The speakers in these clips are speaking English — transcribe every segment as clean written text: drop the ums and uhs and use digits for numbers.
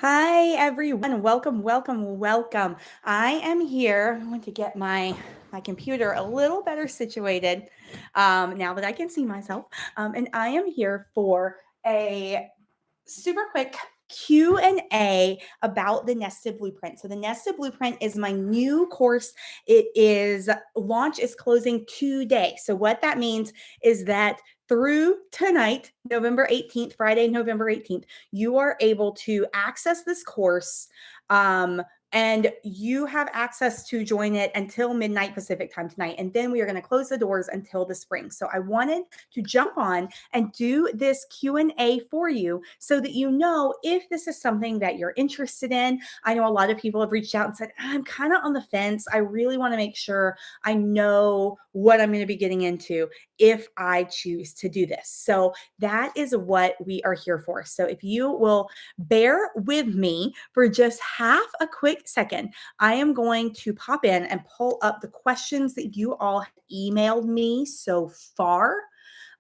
Hi, everyone. Welcome, welcome, welcome. I am here. I'm going to get my computer a little better situated now that I can see myself. And I am here for a super quick Q&A about the nested blueprint. So the nested blueprint is my new course. It is launch is closing today. So what that means is that through tonight, November 18th, Friday, November 18th, you are able to access this course. And you have access to join it until midnight Pacific time tonight. And then we are going to close the doors until the spring. So I wanted to jump on and do this Q&A for you so that you know if this is something that you're interested in. I know a lot of people have reached out and said, I'm kind of on the fence. I really want to make sure I know what I'm going to be getting into if I choose to do this. So that is what we are here for. So if you will bear with me for just half a quick second, I am going to pop in and pull up the questions that you all have emailed me so far.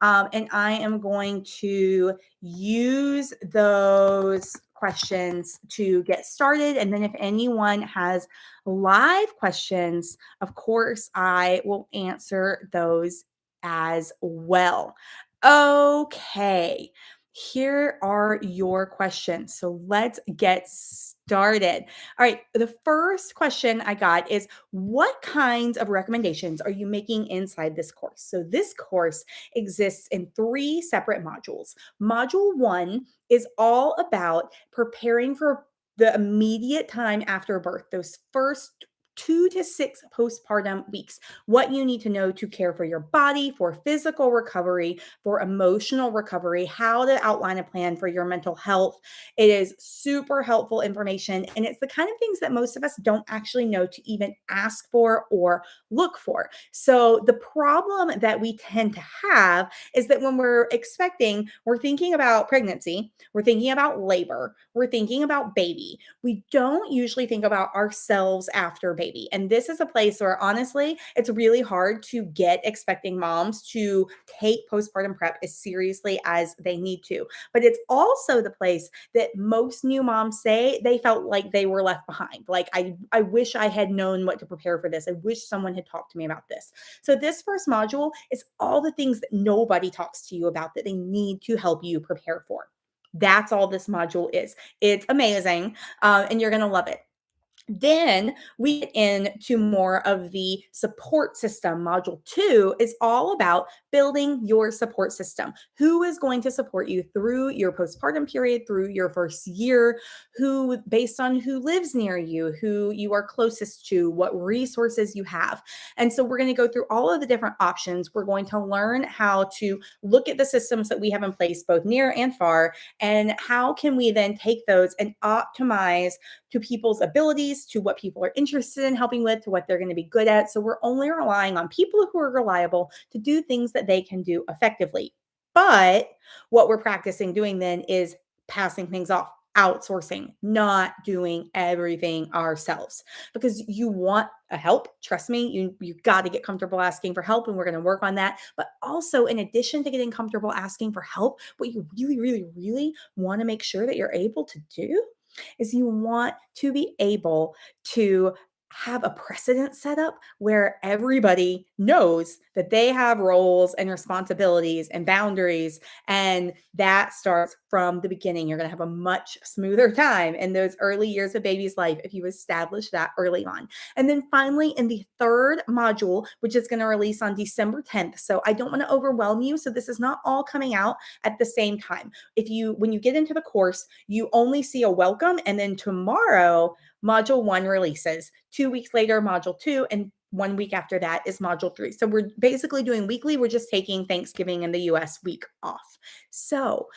And I am going to use those questions to get started. And then if anyone has live questions, of course, I will answer those as well. Okay, here are your questions. So let's get started. All right, the first question I got is what kinds of recommendations are you making inside this course? So this course exists in three separate modules. Module one is all about preparing for the immediate time after birth, those first 2 to 6 postpartum weeks, what you need to know to care for your body, for physical recovery, for emotional recovery, how to outline a plan for your mental health. It is super helpful information, and it's the kind of things that most of us don't actually know to even ask for or look for. So the problem that we tend to have is that when we're expecting, we're thinking about pregnancy, we're thinking about labor, we're thinking about baby. We don't usually think about ourselves after baby. And this is a place where honestly, it's really hard to get expecting moms to take postpartum prep as seriously as they need to. But it's also the place that most new moms say they felt like they were left behind. Like, I wish I had known what to prepare for this. I wish someone had talked to me about this. So this first module is all the things that nobody talks to you about that they need to help you prepare for. That's all this module is. It's amazing, and you're going to love it. Then we get into more of the support system. Module two is all about building your support system. Who is going to support you through your postpartum period, through your first year, who, based on who lives near you, who you are closest to, what resources you have. And so we're going to go through all of the different options. We're going to learn how to look at the systems that we have in place, both near and far, and how can we then take those and optimize to people's abilities, to what people are interested in helping with, to what they're going to be good at. So we're only relying on people who are reliable to do things that they can do effectively. But what we're practicing doing then is passing things off, outsourcing, not doing everything ourselves because you want a help. Trust me, you got to get comfortable asking for help, and we're going to work on that. But also, in addition to getting comfortable asking for help, what you really, really, really want to make sure that you're able to do is you want to be able to have a precedent set up where everybody knows that they have roles and responsibilities and boundaries. And that starts from the beginning. You're going to have a much smoother time in those early years of baby's life if you establish that early on. And then finally, in the third module, which is going to release on December 10th. So I don't want to overwhelm you. So this is not all coming out at the same time. When you get into the course, you only see a welcome, and then tomorrow module one releases. 2 weeks later, module two, and 1 week after that is module three. So we're basically doing weekly. We're just taking Thanksgiving in the US week off. So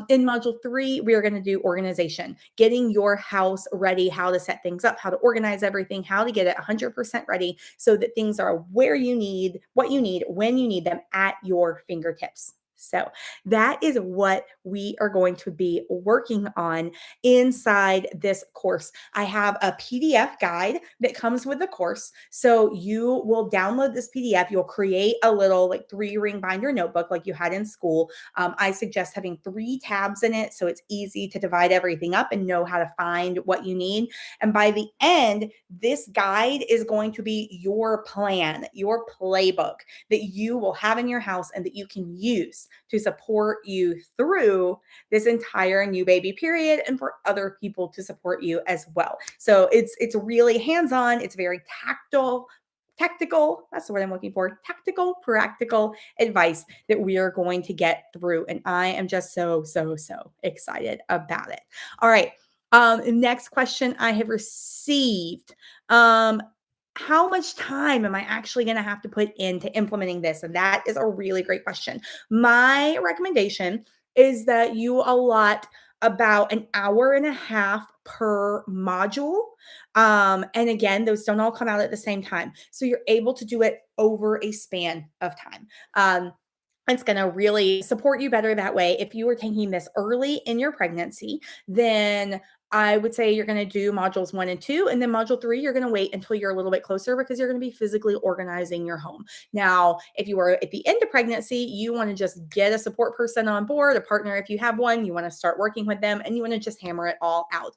in module three, we are going to do organization, getting your house ready, how to set things up, how to organize everything, how to get it 100% ready so that things are where you need, what you need, when you need them at your fingertips. So that is what we are going to be working on inside this course. I have a PDF guide that comes with the course. So you will download this PDF. You'll create a little like 3-ring binder notebook like you had in school. I suggest having 3 tabs in it so it's easy to divide everything up and know how to find what you need. And by the end, this guide is going to be your plan, your playbook that you will have in your house and that you can use to support you through this entire new baby period and for other people to support you as well. So it's really hands-on, it's very tactical, that's the word I'm looking for, tactical, practical advice that we are going to get through. And I am just so excited about it. All right. Next question I have received. How much time am I actually going to have to put into implementing this? And that is a really great question. My recommendation is that you allot about an hour and a half per module. And again, those don't all come out at the same time. So you're able to do it over a span of time. It's going to really support you better that way. If you were taking this early in your pregnancy, then I would say you're going to do modules 1 and 2, and then module 3, you're going to wait until you're a little bit closer because you're going to be physically organizing your home. Now, if you are at the end of pregnancy, you want to just get a support person on board, a partner if you have one, you want to start working with them, and you want to just hammer it all out.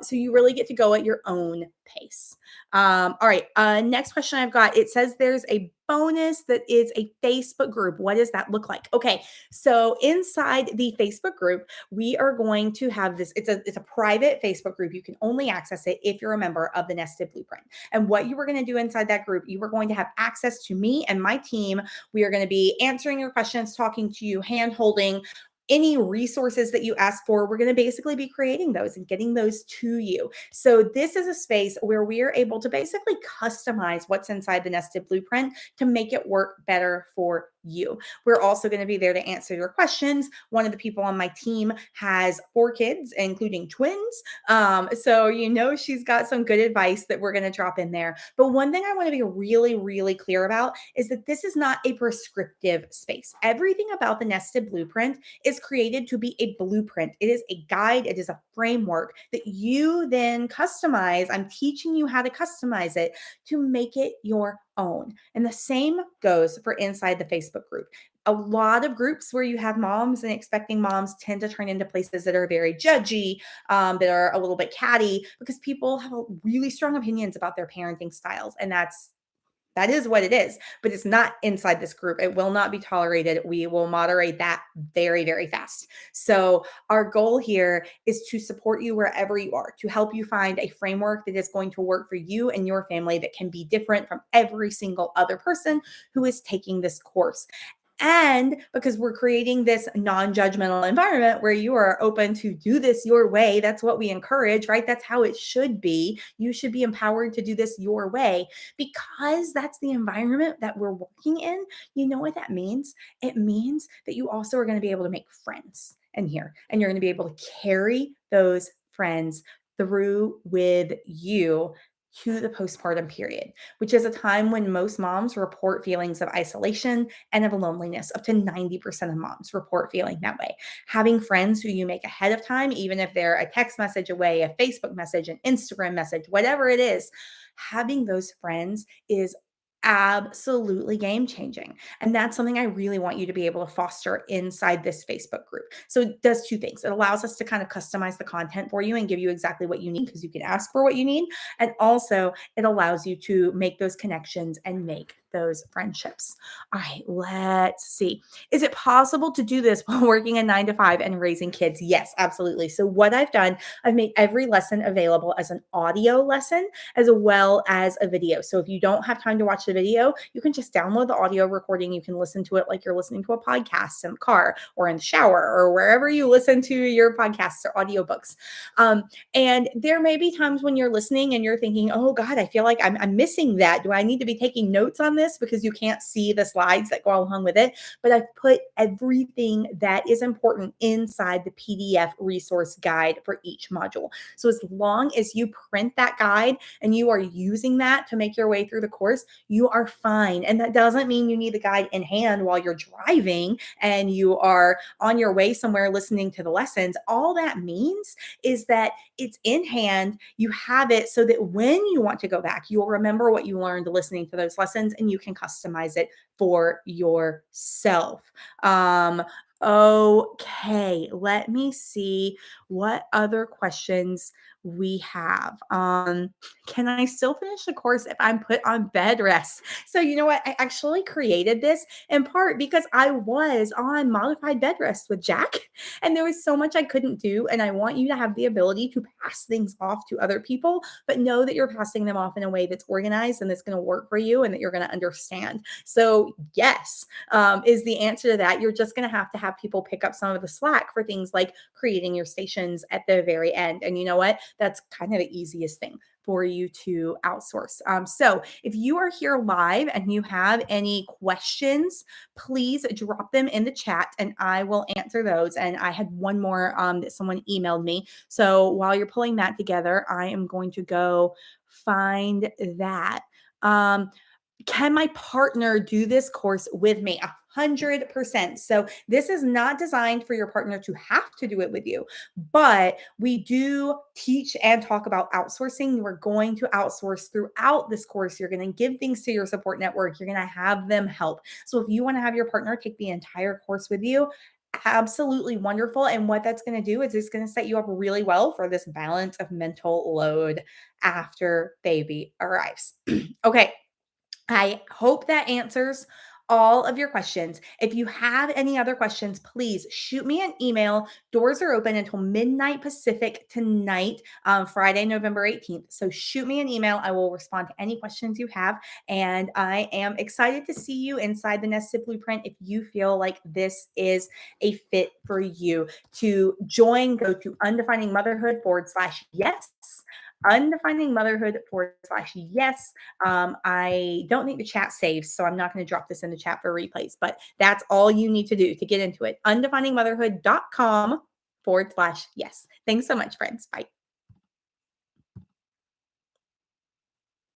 So you really get to go at your own pace. All right. Next question I've got, it says there's a bonus that is a Facebook group. What does that look like? Okay. So inside the Facebook group, we are going to have this. It's a private Facebook group. You can only access it if you're a member of the Nested Blueprint. And what you are going to do inside that group, you are going to have access to me and my team. We are going to be answering your questions, talking to you, hand holding, any resources that you ask for, we're going to basically be creating those and getting those to you. So this is a space where we are able to basically customize what's inside the Nested Blueprint to make it work better for you. We're also going to be there to answer your questions. One of the people on my team has 4 kids, including twins. So she's got some good advice that we're going to drop in there. But one thing I want to be really clear about is that this is not a prescriptive space. Everything about the Nested Blueprint is created to be a blueprint. It is a guide. It is a framework that you then customize. I'm teaching you how to customize it to make it your own. And the same goes for inside the Facebook group. A lot of groups where you have moms and expecting moms tend to turn into places that are very judgy, that are a little bit catty because people have really strong opinions about their parenting styles. And that is what it is, but it's not inside this group. It will not be tolerated. We will moderate that very fast. So our goal here is to support you wherever you are, to help you find a framework that is going to work for you and your family that can be different from every single other person who is taking this course. And because we're creating this non-judgmental environment where you are open to do this your way, that's what we encourage, right? That's how it should be. You should be empowered to do this your way because that's the environment that we're working in. You know what that means? It means that you also are going to be able to make friends in here, and you're going to be able to carry those friends through with you to the postpartum period, which is a time when most moms report feelings of isolation and of loneliness. Up to 90% of moms report feeling that way. Having friends who you make ahead of time, even if they're a text message away, a Facebook message, an Instagram message, whatever it is, having those friends is absolutely game changing. And that's something I really want you to be able to foster inside this Facebook group. So it does 2 things. It allows us to kind of customize the content for you and give you exactly what you need because you can ask for what you need. And also it allows you to make those connections and make those friendships. All right, let's see. Is it possible to do this while working a 9 to 5 and raising kids? Yes, absolutely. So what I've done, I've made every lesson available as an audio lesson as well as a video. So if you don't have time to watch the video, you can just download the audio recording. You can listen to it like you're listening to a podcast in the car or in the shower or wherever you listen to your podcasts or audiobooks. And there may be times when you're listening and you're thinking, oh God, I feel like I'm missing that. Do I need to be taking notes on this? this because you can't see the slides that go along with it, but I've put everything that is important inside the PDF resource guide for each module. So as long as you print that guide and you are using that to make your way through the course, you are fine. And that doesn't mean you need the guide in hand while you're driving and you are on your way somewhere listening to the lessons. All that means is that it's in hand. You have it so that when you want to go back, you'll remember what you learned listening to those lessons and you can customize it for yourself. Okay, let me see what other questions we have. Can I still finish the course if I'm put on bed rest? So, you know what? I actually created this in part because I was on modified bed rest with Jack, and there was so much I couldn't do. And I want you to have the ability to pass things off to other people, but know that you're passing them off in a way that's organized and that's going to work for you and that you're going to understand. So, yes, is the answer to that. You're just going to have people pick up some of the slack for things like creating your stations at the very end. And you know what? That's kind of the easiest thing for you to outsource. So if you are here live and you have any questions, please drop them in the chat and I will answer those. And I had one more that someone emailed me. So while you're pulling that together, I am going to go find that. Can my partner do this course with me? 100%. So this is not designed for your partner to have to do it with you, but we do teach and talk about outsourcing. You are going to outsource throughout this course. You're going to give things to your support network. You're going to have them help. So if you want to have your partner take the entire course with you, absolutely wonderful. And what that's going to do is it's going to set you up really well for this balance of mental load after baby arrives. Okay. I hope that answers all of your questions. If you have any other questions, please shoot me an email. Doors are open until midnight Pacific tonight, Friday, November 18th. So shoot me an email. I will respond to any questions you have. And I am excited to see you inside the Nested Blueprint. If you feel like this is a fit for you to join, go to undefiningmotherhood/yes. Undefiningmotherhood/yes. I don't think the chat saves, so I'm not going to drop this in the chat for replays, but that's all you need to do to get into it. undefiningmotherhood.com/yes. Thanks so much, friends. Bye.